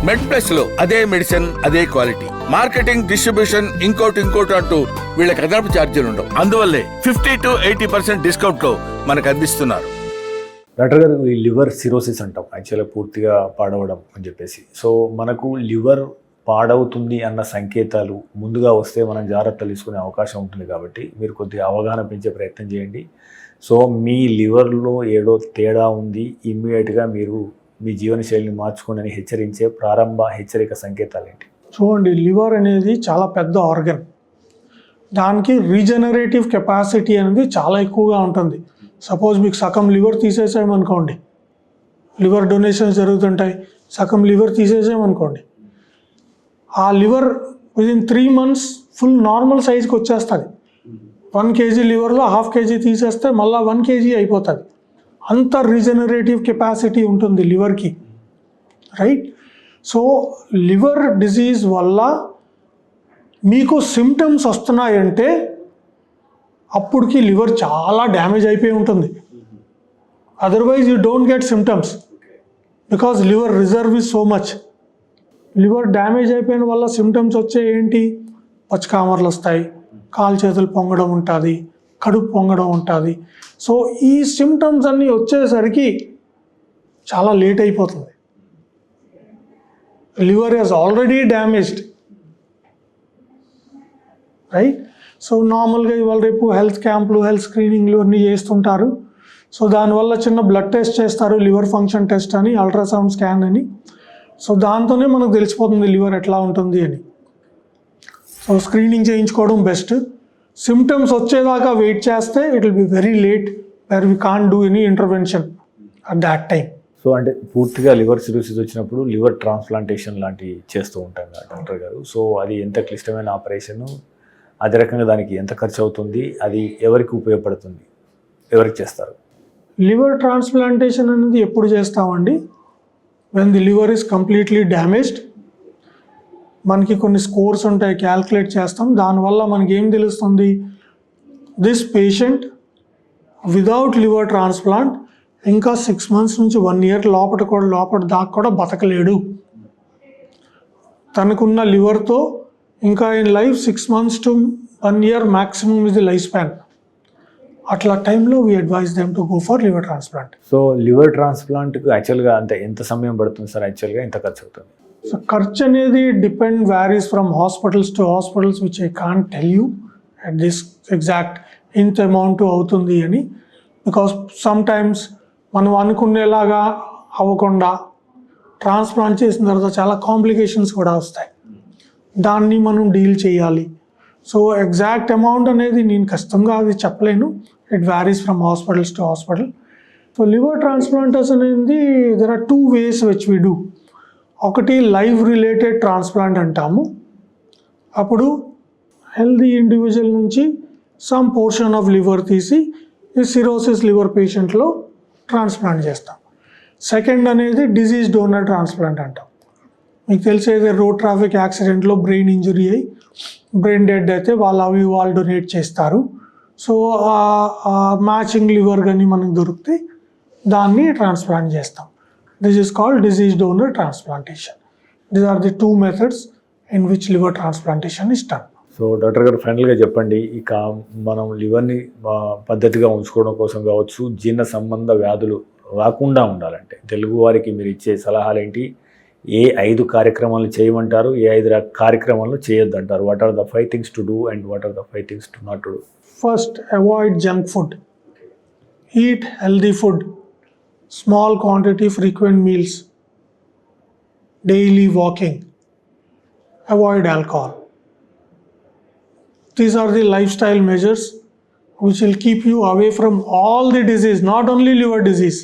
మెడ్ plus లో అదే medicine అదే క్వాలిటీ, మార్కెటింగ్, డిస్ట్రిబ్యూషన్, ఇంకోటి అంటూ వీళ్ళకి అదనపు ఛార్జీలు ఉండవు. అందువల్లే 50 to 80% డిస్కౌంట్ లో మనకు అందిస్తున్నారు. డాక్టర్ గారు, ఈ లివర్ సిరోసిస్ అంటాం యాక్చువల్గా పూర్తిగా పాడవడం అని చెప్పేసి. సో మనకు లివర్ పాడవుతుంది అన్న సంకేతాలు ముందుగా వస్తే మనం జాగ్రత్తలు తీసుకునే అవకాశం ఉంటుంది. కాబట్టి మీరు కొద్దిగా అవగాహన పెంచే ప్రయత్నం చేయండి. సో మీ లివర్లో ఏదో తేడా ఉంది, ఇమ్మీడియట్గా మీరు మీ జీవనశైలిని మార్చుకోండి అని హెచ్చరించే ప్రారంభ హెచ్చరిక సంకేతాలు ఏంటి? చూడండి, లివర్ అనేది చాలా పెద్ద ఆర్గన్. దానికి రీజనరేటివ్ కెపాసిటీ అనేది చాలా ఎక్కువగా ఉంటుంది. సపోజ్ మీకు సగం లివర్ తీసేసామనుకోండి, లివర్ డొనేషన్స్ జరుగుతుంటాయి, సగం లివర్ తీసేసామనుకోండి, ఆ liver within 3 months full normal సైజ్కి వచ్చేస్తుంది. 1 kg లివర్లో 1/2 kg తీసేస్తే మళ్ళీ 1 kg అయిపోతుంది. అంత రీజనరేటివ్ కెపాసిటీ ఉంటుంది లివర్కి, రైట్? సో లివర్ డిజీజ్ వల్ల మీకు సిమ్టమ్స్ వస్తున్నాయంటే అప్పటికి లివర్ చాలా డ్యామేజ్ అయిపోయి ఉంటుంది. Otherwise you don't get symptoms because liver reserve is so much. Liver damage అయిపోయిన వల్ల సిమ్టమ్స్ వచ్చే ఏంటి? పచ్చకామర్లు వస్తాయి, కాలు చేతులు పొంగడం ఉంటుంది, కడుపు పొంగడం ఉంటుంది. సో ఈ సిమ్టమ్స్ అన్నీ వచ్చేసరికి చాలా లేట్ అయిపోతుంది. Liver is already damaged, right? So నార్మల్గా ఇవాళ రేపు హెల్త్ క్యాంపులు, హెల్త్ స్క్రీనింగ్లు అన్నీ చేస్తుంటారు. సో దానివల్ల చిన్న బ్లడ్ టెస్ట్ చేస్తారు, లివర్ ఫంక్షన్ టెస్ట్ అని, అల్ట్రాసౌండ్ స్కాన్ అని. సో దాంతోనే మనకు తెలిసిపోతుంది లివర్ ఎట్లా ఉంటుంది అని. సో స్క్రీనింగ్ చేయించుకోవడం బెస్ట్. సిమ్టమ్స్ వచ్చేదాకా వెయిట్ చేస్తే it will be very late, where we can't do any intervention at that time. So అంటే పూర్తిగా లివర్ సిరోసిస్ వచ్చినప్పుడు లివర్ ట్రాన్స్ప్లాంటేషన్ లాంటివి చేస్తూ ఉంటాం కదా డాక్టర్ గారు. సో అది ఎంత క్లిష్టమైన ఆపరేషన్, అదే రకంగా దానికి ఎంత ఖర్చు అవుతుంది, అది ఎవరికి ఉపయోగపడుతుంది, ఎవరికి చేస్తారు? లివర్ ట్రాన్స్ప్లాంటేషన్ అనేది ఎప్పుడు చేస్తామండి? When the liver is completely damaged. మనకి కొన్ని స్కోర్స్ ఉంటాయి, క్యాల్కులేట్ చేస్తాం. దానివల్ల మనకి ఏం తెలుస్తుంది? This patient without liver transplant ఇంకా 6 months నుంచి 1 year లోపల దాకా కూడా బతకలేడు. తనకున్న లివర్తో ఇంకా in life 6 months to 1 year maximum is the life span. అట్లా టైంలో we advise them to go for liver transplant. So liver ట్రాన్స్ప్లాంట్కి యాక్చువల్గా ఎంత సమయం పడుతుంది సార్? యాక్చువల్గా ఎంత ఖర్చు అవుతుంది? సో ఖర్చు అనేది varies from hospitals to hospitals, which I can't tell you at this exact ఇంత అమౌంట్ అవుతుంది అని. బికాస్ సమ్ టైమ్స్ మనం అనుకునేలాగా అవ్వకుండా ట్రాన్స్ప్లాంట్ చేసిన తర్వాత చాలా కాంప్లికేషన్స్ కూడా వస్తాయి, దాన్ని మనం డీల్ చేయాలి. సో ఎగ్జాక్ట్ అమౌంట్ అనేది నేను కష్టంగా అది చెప్పలేను. It varies from hospitals to hospital. So liver transplantation అనేది there are 2 ways which we do. ఒకటి లైవ్ రిలేటెడ్ ట్రాన్స్ప్లాంట్ అంటాము. అప్పుడు హెల్దీ ఇండివిజువల్ నుంచి సమ్ పోర్షన్ ఆఫ్ లివర్ తీసి ఈ సిరోసిస్ లివర్ పేషెంట్లో ట్రాన్స్ప్లాంట్ చేస్తాం. సెకండ్ అనేది డిజీజ్ డోనర్ ట్రాన్స్ప్లాంట్ అంటాం. మీకు తెలిసేది రోడ్ ట్రాఫిక్ యాక్సిడెంట్లో బ్రెయిన్ ఇంజరీ అయ్యి బ్రెయిన్ డెడ్ అయితే వాళ్ళు డొనేట్ చేస్తారు. సో మ్యాచింగ్ లివర్ కానీ మనకు దొరికితే దాన్ని ట్రాన్స్ప్లాంట్ చేస్తాం. This is called deceased donor transplantation. These are the 2 methods in which liver transplantation is done. So doctor గారు ఫైనల్గా చెప్పండి, ఇక మనం లివర్ని పద్ధతిగా ఉంచుకోవడం కోసం కావచ్చు, జీర్ణ సంబంధ వ్యాధులు రాకుండా ఉండాలంటే తెలుగు వారికి మీరు ఇచ్చే సలహాలు ఏంటి? ఏ 5 కార్యక్రమాలు చేయమంటారు, ఏ 5 కార్యక్రమాలు చేయొద్దంటారు? What are the 5 things to do and what are the 5 things to not to do? First, avoid junk food. Eat healthy food, small quantity frequent meals, daily walking, avoid alcohol. These are the lifestyle measures which will keep you away from all the disease, not only liver disease.